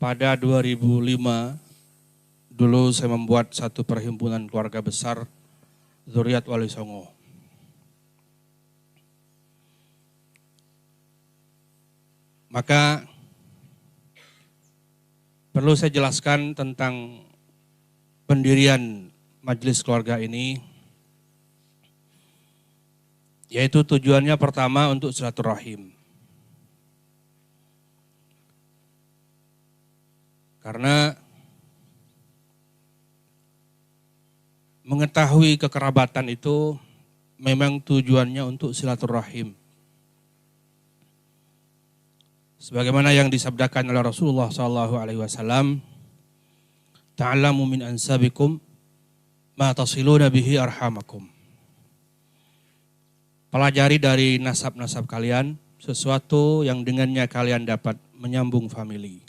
Pada 2005, dulu saya membuat satu perhimpunan keluarga besar Dzurriyyat Wali Songo. Maka perlu saya jelaskan tentang pendirian majelis keluarga ini, yaitu tujuannya pertama untuk silaturahim. Karena mengetahui kekerabatan itu memang tujuannya untuk silaturahim. Sebagaimana yang disabdakan oleh Rasulullah SAW, ta'alamu min ansabikum ma tasiluna bihi arhamakum. Pelajari dari nasab-nasab kalian sesuatu yang dengannya kalian dapat menyambung famili.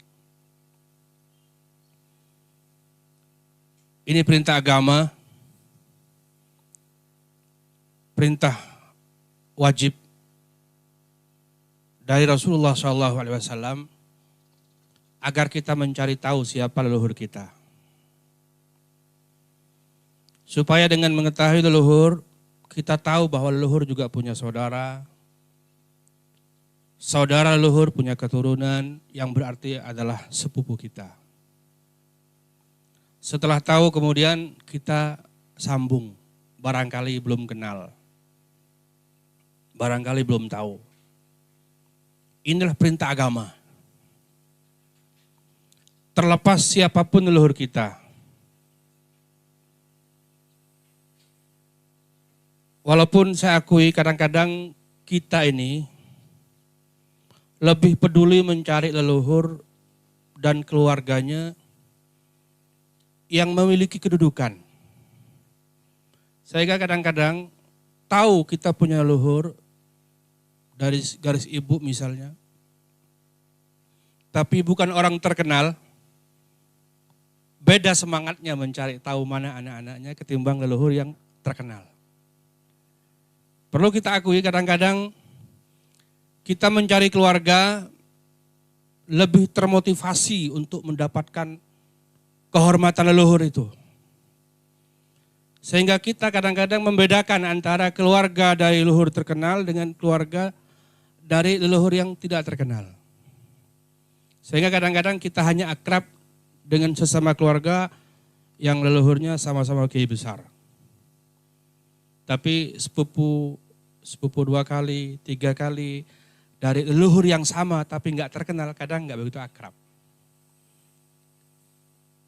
Ini perintah agama, perintah wajib dari Rasulullah SAW agar kita mencari tahu siapa leluhur kita. Supaya dengan mengetahui leluhur, kita tahu bahwa leluhur juga punya saudara. Saudara leluhur punya keturunan yang berarti adalah sepupu kita. Setelah tahu kemudian kita sambung, barangkali belum kenal, barangkali belum tahu. Inilah perintah agama. Terlepas siapapun leluhur kita. Walaupun saya akui kadang-kadang kita ini lebih peduli mencari leluhur dan keluarganya yang memiliki kedudukan. Sehingga kadang-kadang tahu kita punya leluhur dari garis ibu misalnya, tapi bukan orang terkenal, beda semangatnya mencari tahu mana anak-anaknya ketimbang leluhur yang terkenal. Perlu kita akui kadang-kadang kita mencari keluarga lebih termotivasi untuk mendapatkan kehormatan leluhur itu. Sehingga kita kadang-kadang membedakan antara keluarga dari leluhur terkenal dengan keluarga dari leluhur yang tidak terkenal. Sehingga kadang-kadang kita hanya akrab dengan sesama keluarga yang leluhurnya sama-sama kiai besar. Tapi sepupu 2 kali, 3 kali dari leluhur yang sama tapi nggak terkenal, kadang nggak begitu akrab.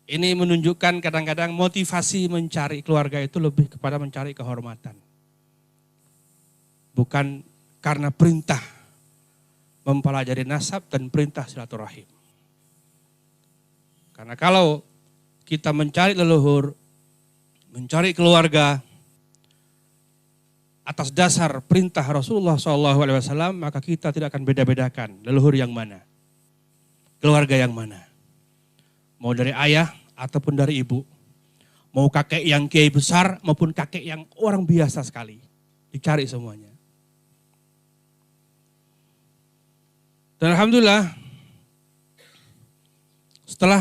Ini menunjukkan kadang-kadang motivasi mencari keluarga itu lebih kepada mencari kehormatan. Bukan karena perintah mempelajari nasab dan perintah silaturahim. Karena kalau kita mencari leluhur, mencari keluarga atas dasar perintah Rasulullah SAW, maka kita tidak akan beda-bedakan leluhur yang mana, keluarga yang mana. Mau dari ayah ataupun dari ibu. Mau kakek yang kiai besar maupun kakek yang orang biasa sekali. Dicari semuanya. Dan alhamdulillah setelah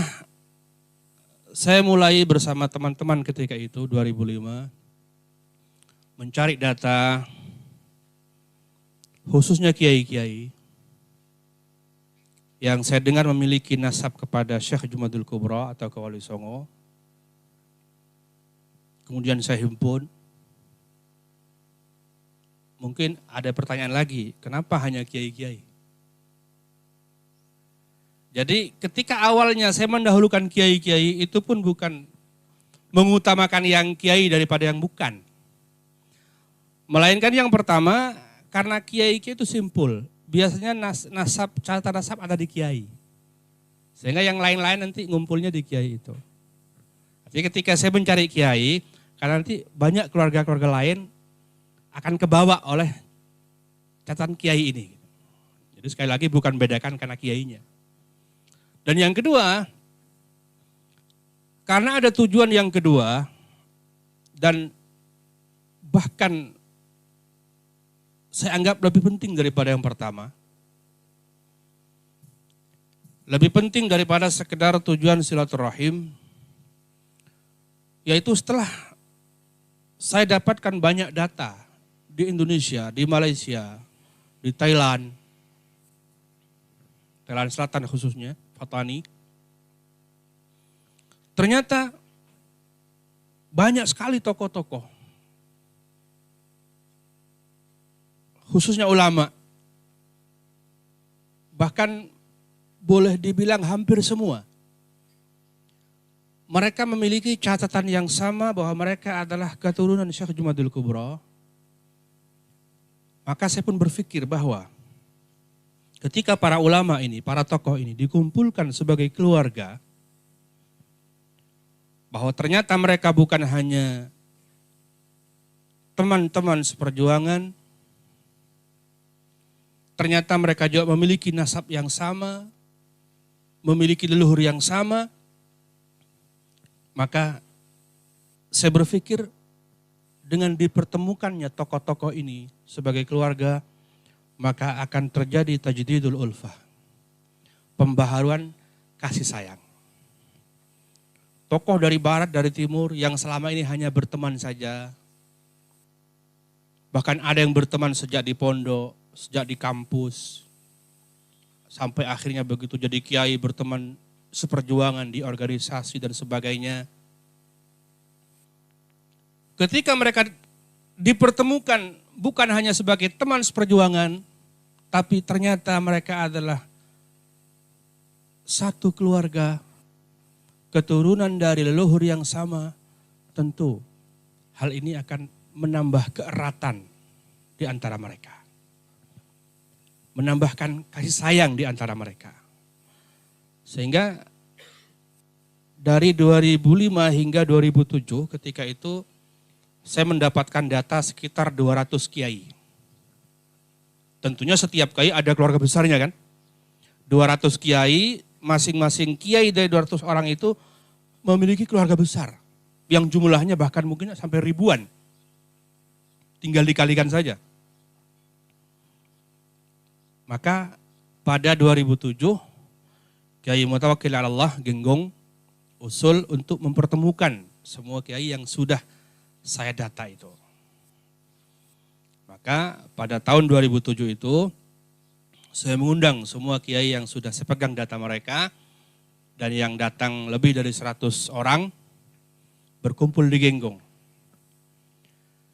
saya mulai bersama teman-teman ketika itu 2005 mencari data khususnya kiai-kiai yang saya dengar memiliki nasab kepada Syekh Jumadil Kubra atau ke Wali Songo. Kemudian saya himpun. Mungkin ada pertanyaan lagi, kenapa hanya kiai-kiai? Jadi ketika awalnya saya mendahulukan kiai-kiai, itu pun bukan mengutamakan yang kiai daripada yang bukan. Melainkan yang pertama, karena kiai-kiai itu simpul. Biasanya nasab, catatan nasab ada di kiai. Sehingga yang lain-lain nanti ngumpulnya di kiai itu. Jadi ketika saya mencari kiai, karena nanti banyak keluarga-keluarga lain akan kebawa oleh catatan kiai ini. Jadi sekali lagi bukan bedakan karena kiainya. Dan yang kedua, karena ada tujuan yang kedua, dan bahkan saya anggap lebih penting daripada yang pertama. lebih penting daripada sekedar tujuan silaturahim, yaitu setelah saya dapatkan banyak data di Indonesia, di Malaysia, di Thailand Selatan khususnya, Fatani. Ternyata banyak sekali tokoh-tokoh, khususnya ulama, bahkan boleh dibilang hampir semua, mereka memiliki catatan yang sama bahwa mereka adalah keturunan Syekh Jumadil Kubro. Maka saya pun berpikir bahwa ketika para ulama ini, para tokoh ini dikumpulkan sebagai keluarga, bahwa ternyata mereka bukan hanya teman-teman seperjuangan, ternyata mereka juga memiliki nasab yang sama, memiliki leluhur yang sama. Maka saya berpikir dengan dipertemukannya tokoh-tokoh ini sebagai keluarga, maka akan terjadi tajdidul ulfah, pembaharuan kasih sayang. Tokoh dari barat, dari timur yang selama ini hanya berteman saja, bahkan ada yang berteman sejak di pondok, sejak di kampus, sampai akhirnya begitu jadi kiai berteman seperjuangan di organisasi dan sebagainya. Ketika mereka dipertemukan bukan hanya sebagai teman seperjuangan, tapi ternyata mereka adalah satu keluarga, keturunan dari leluhur yang sama, tentu hal ini akan menambah keeratan di antara mereka. Menambahkan kasih sayang di antara mereka. Sehingga dari 2005 hingga 2007 ketika itu saya mendapatkan data sekitar 200 kiai. Tentunya setiap kiai ada keluarga besarnya kan. 200 kiai, masing-masing kiai dari 200 orang itu memiliki keluarga besar. Yang jumlahnya bahkan mungkin sampai ribuan. Tinggal dikalikan saja. Maka pada 2007 Kiai Mutawakkil 'ala Allah Genggong usul untuk mempertemukan semua kiai yang sudah saya data itu. Maka pada tahun 2007 itu saya mengundang semua kiai yang sudah saya pegang data mereka dan yang datang lebih dari 100 orang berkumpul di Genggong.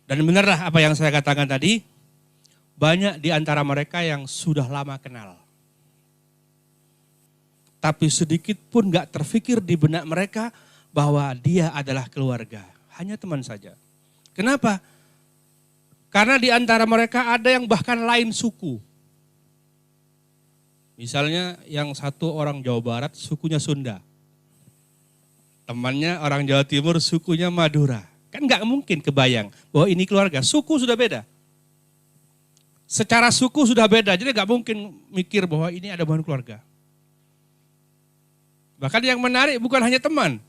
Dan benarlah apa yang saya katakan tadi, banyak di antara mereka yang sudah lama kenal. Tapi sedikit pun gak terfikir di benak mereka bahwa dia adalah keluarga. Hanya teman saja. Kenapa? Karena di antara mereka ada yang bahkan lain suku. Misalnya yang satu orang Jawa Barat, sukunya Sunda. Temannya orang Jawa Timur, sukunya Madura. Kan gak mungkin kebayang bahwa ini keluarga. Suku sudah beda. Secara suku sudah beda, jadi gak mungkin mikir bahwa ini ada bahan keluarga. Bahkan yang menarik bukan hanya teman.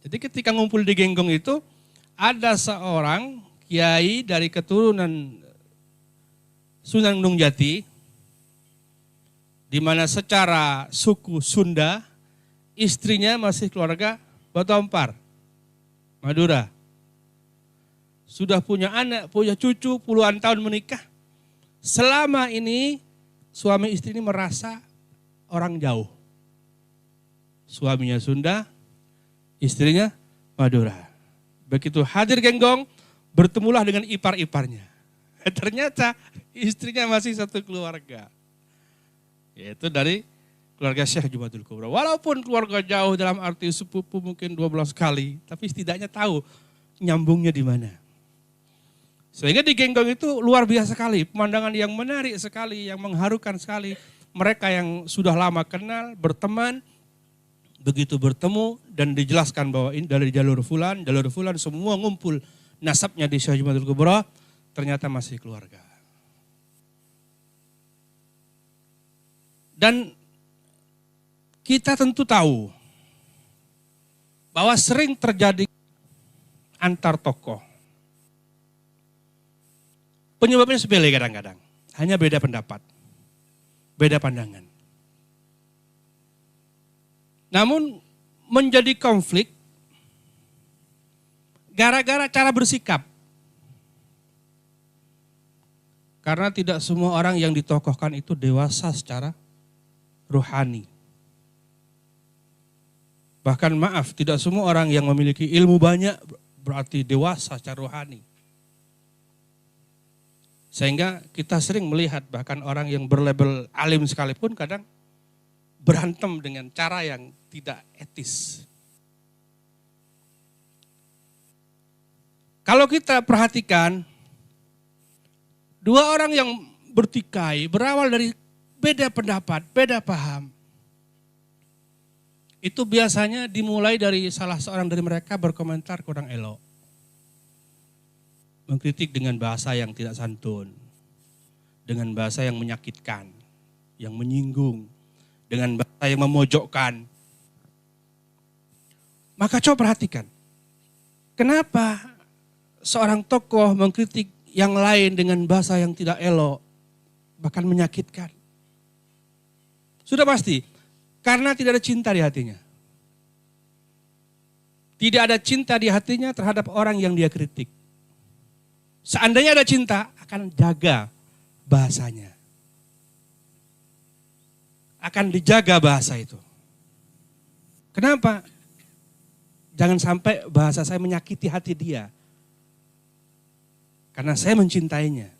Jadi ketika ngumpul di Genggong itu, ada seorang kiai dari keturunan Sunan Gunung Jati, di mana secara suku Sunda, istrinya masih keluarga Batu Ampar, Madura. Sudah punya anak, punya cucu, puluhan tahun menikah. Selama ini suami istri ini merasa orang jauh. Suaminya Sunda, istrinya Madura. Begitu hadir Genggong, bertemulah dengan ipar-iparnya. Ternyata istrinya masih satu keluarga. Yaitu dari keluarga Syekh Jumadil Kubro. Walaupun keluarga jauh dalam arti sepupu mungkin 12 kali, tapi setidaknya tahu nyambungnya di mana. Sehingga di Genggong itu luar biasa sekali, pemandangan yang menarik sekali, yang mengharukan sekali. Mereka yang sudah lama kenal, berteman, begitu bertemu dan dijelaskan bahwa ini dari jalur fulan semua ngumpul nasabnya di Syekh Jumadil Kubro, ternyata masih keluarga. Dan kita tentu tahu bahwa sering terjadi antar tokoh. Penyebabnya sepele kadang-kadang, hanya beda pendapat, beda pandangan. Namun menjadi konflik gara-gara cara bersikap. Karena tidak semua orang yang ditokohkan itu dewasa secara rohani. Bahkan maaf, tidak semua orang yang memiliki ilmu banyak berarti dewasa secara rohani. Sehingga kita sering melihat bahkan orang yang berlabel alim sekalipun kadang berantem dengan cara yang tidak etis. Kalau kita perhatikan, dua orang yang bertikai berawal dari beda pendapat, beda paham. Itu biasanya dimulai dari salah seorang dari mereka berkomentar kurang elok. Mengkritik dengan bahasa yang tidak santun, dengan bahasa yang menyakitkan, yang menyinggung, dengan bahasa yang memojokkan. Maka coba perhatikan, kenapa seorang tokoh mengkritik yang lain dengan bahasa yang tidak elok, bahkan menyakitkan? Sudah pasti, karena tidak ada cinta di hatinya. Tidak ada cinta di hatinya terhadap orang yang dia kritik. Seandainya ada cinta, akan jaga bahasanya. Akan dijaga bahasa itu. Kenapa? Jangan sampai bahasa saya menyakiti hati dia. Karena saya mencintainya.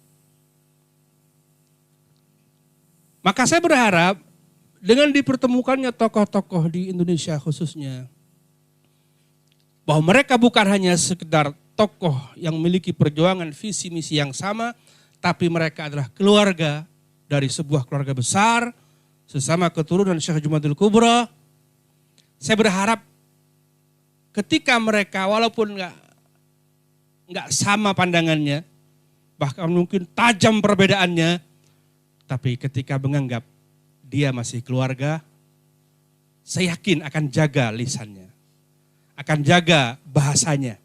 Maka saya berharap dengan dipertemukannya tokoh-tokoh di Indonesia khususnya, bahwa mereka bukan hanya sekedar tokoh yang memiliki perjuangan visi misi yang sama, tapi mereka adalah keluarga dari sebuah keluarga besar, sesama keturunan Syekh Jumatul Kubro. Saya berharap ketika mereka walaupun nggak sama pandangannya, bahkan mungkin tajam perbedaannya, tapi ketika menganggap dia masih keluarga, saya yakin akan jaga lisannya, akan jaga bahasanya.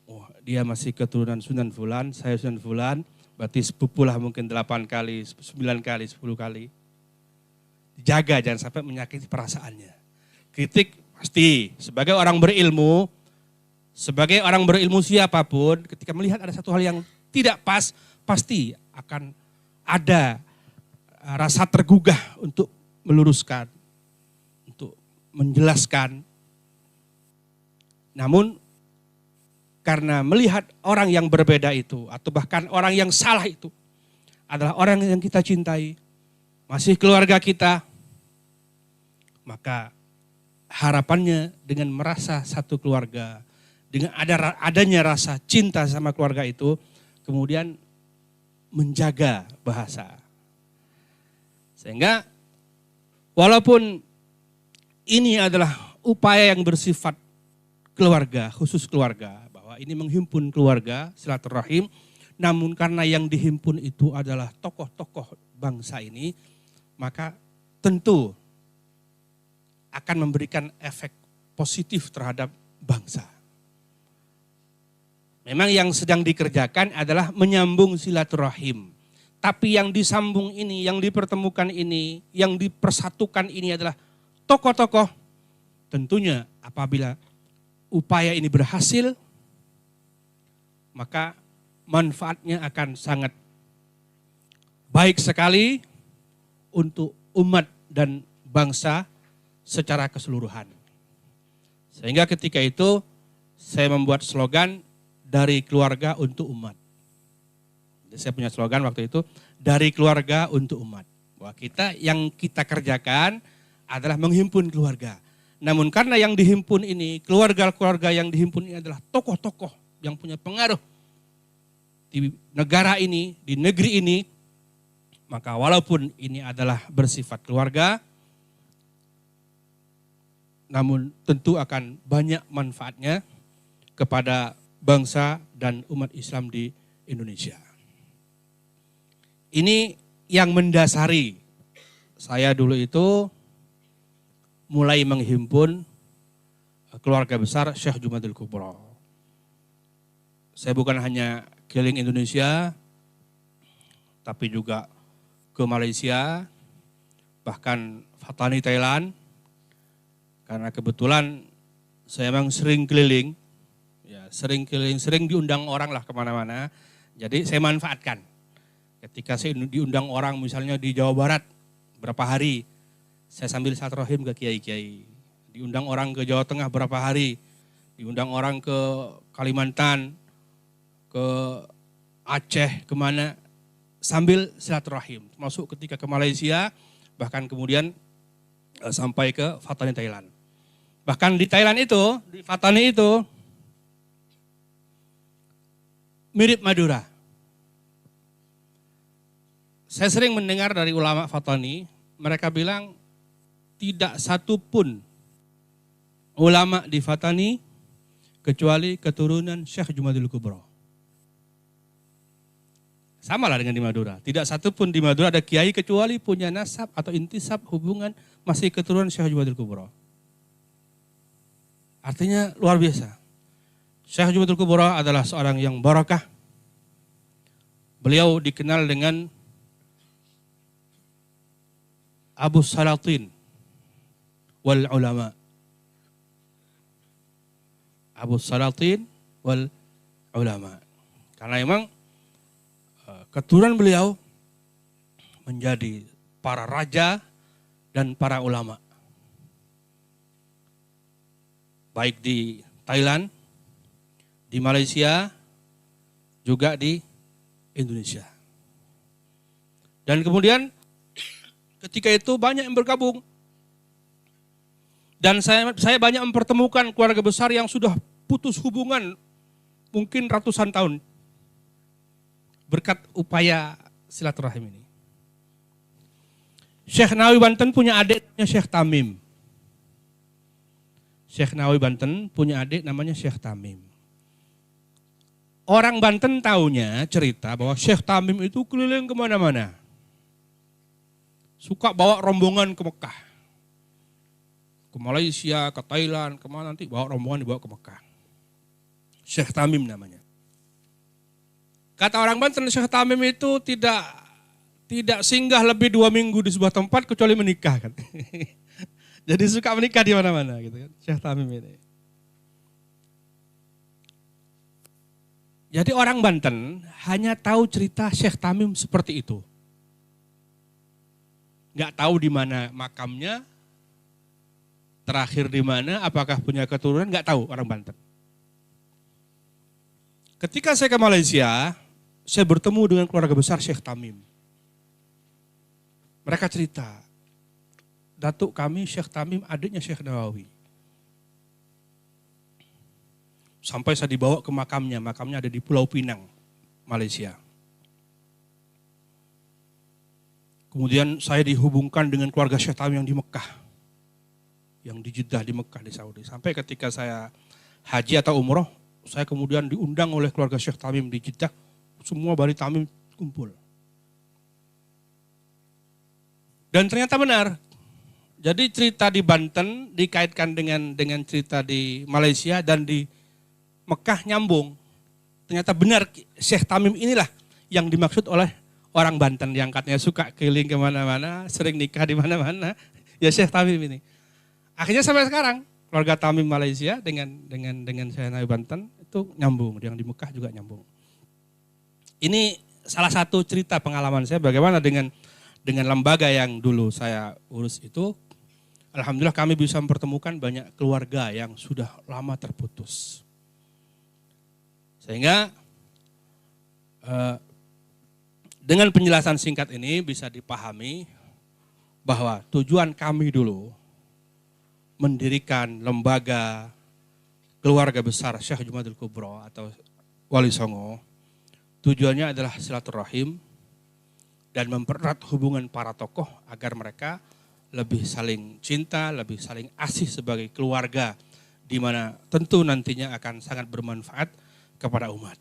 Oh, dia masih keturunan Sunan Fulan, saya Sunan Fulan, berarti sepupulah mungkin 8 kali, 9 kali, 10 kali. Jaga jangan sampai menyakiti perasaannya. Kritik pasti, sebagai orang berilmu siapapun, ketika melihat ada satu hal yang tidak pas, pasti akan ada rasa tergugah untuk meluruskan, untuk menjelaskan. Namun karena melihat orang yang berbeda itu, atau bahkan orang yang salah itu adalah orang yang kita cintai, masih keluarga kita, maka harapannya dengan merasa satu keluarga, dengan adanya rasa cinta sama keluarga itu, kemudian menjaga bahasa. Sehingga walaupun ini adalah upaya yang bersifat keluarga, khusus keluarga, bahwa ini menghimpun keluarga, silaturahim, namun karena yang dihimpun itu adalah tokoh-tokoh bangsa ini, maka tentu akan memberikan efek positif terhadap bangsa. Memang yang sedang dikerjakan adalah menyambung silaturahim. Tapi yang disambung ini, yang dipertemukan ini, yang dipersatukan ini adalah tokoh-tokoh. Tentunya apabila upaya ini berhasil, maka manfaatnya akan sangat baik sekali untuk umat dan bangsa secara keseluruhan. Sehingga ketika itu saya membuat slogan dari keluarga untuk umat. Saya punya slogan waktu itu, dari keluarga untuk umat. Bahwa yang kita kerjakan adalah menghimpun keluarga. Namun karena yang dihimpun ini, keluarga-keluarga yang dihimpun ini adalah tokoh-tokoh yang punya pengaruh di negara ini, di negeri ini, maka walaupun ini adalah bersifat keluarga, namun tentu akan banyak manfaatnya kepada bangsa dan umat Islam di Indonesia. Ini yang mendasari saya dulu itu mulai menghimpun keluarga besar Syekh Jumatul Kubro. Saya bukan hanya keliling Indonesia, tapi juga ke Malaysia, bahkan Fatani Thailand, Karena kebetulan saya memang sering keliling, ya sering diundang orang lah kemana-mana. Jadi saya manfaatkan. Ketika saya diundang orang misalnya di Jawa Barat, berapa hari, saya sambil silaturahim ke kiai-kiai. Diundang orang ke Jawa Tengah berapa hari, diundang orang ke Kalimantan, ke Aceh, kemana, sambil silaturahim. Masuk ketika ke Malaysia, bahkan kemudian sampai ke Fatani Thailand. Bahkan di Thailand itu, di Fatani itu, mirip Madura. Saya sering mendengar dari ulama Fatani, mereka bilang tidak satu pun ulama di Fatani kecuali keturunan Syekh Jumadil Kubro. Sama lah dengan di Madura. Tidak satu pun di Madura ada kiai kecuali punya nasab atau intisab hubungan masih keturunan Syekh Jumadil Kubro. Artinya luar biasa. Syekh Jumadil Kubro adalah seorang yang barakah. Beliau dikenal dengan Abu Salatin wal ulama. Abu Salatin wal ulama. Karena memang keturunan beliau menjadi para raja dan para ulama. Baik di Thailand, di Malaysia, juga di Indonesia. Dan kemudian ketika itu banyak yang bergabung. Dan saya banyak mempertemukan keluarga besar yang sudah putus hubungan mungkin ratusan tahun. Berkat upaya silaturahim ini. Syekh Nawawi Banten punya adik namanya Syekh Tamim. Syekh Nawawi Banten punya adik namanya Syekh Tamim. Orang Banten taunya cerita bahwa Syekh Tamim itu keliling kemana-mana. Suka bawa rombongan ke Mekah. Ke Malaysia, ke Thailand, kemana nanti bawa rombongan dibawa ke Mekah. Syekh Tamim namanya. Kata orang Banten, Syekh Tamim itu tidak singgah lebih 2 minggu di sebuah tempat kecuali menikah kan. Jadi suka menikah di mana-mana gitu kan, Syekh Tamim ini. Jadi orang Banten hanya tahu cerita Syekh Tamim seperti itu. Nggak tahu di mana makamnya, terakhir di mana, apakah punya keturunan, nggak tahu orang Banten. Ketika saya ke Malaysia, saya bertemu dengan keluarga besar Syekh Tamim. Mereka cerita, datuk kami Syekh Tamim adiknya Syekh Nawawi. Sampai saya dibawa ke makamnya ada di Pulau Pinang, Malaysia. Kemudian saya dihubungkan dengan keluarga Syekh Tamim yang di Mekah. Yang di Jeddah, di Mekah, di Saudi. Sampai ketika saya haji atau umroh, saya kemudian diundang oleh keluarga Syekh Tamim di Jeddah. Semua Bani Tamim kumpul. Dan ternyata benar. Jadi cerita di Banten dikaitkan dengan cerita di Malaysia dan di Mekah nyambung. Ternyata benar Syekh Tamim inilah yang dimaksud oleh orang Banten yang katanya suka keliling kemana-mana, sering nikah di mana-mana. Ya Syekh Tamim ini. Akhirnya sampai sekarang keluarga Tamim Malaysia dengan Syekh Nawawi Banten itu nyambung. Yang di Mekah juga nyambung. Ini salah satu cerita pengalaman saya bagaimana dengan lembaga yang dulu saya urus itu. Alhamdulillah kami bisa mempertemukan banyak keluarga yang sudah lama terputus. Sehingga dengan penjelasan singkat ini bisa dipahami bahwa tujuan kami dulu mendirikan lembaga keluarga besar Syekh Jumadil Kubro atau Wali Songo, tujuannya adalah silaturahim dan mempererat hubungan para tokoh agar mereka lebih saling cinta, lebih saling asih sebagai keluarga, di mana tentu nantinya akan sangat bermanfaat kepada umat.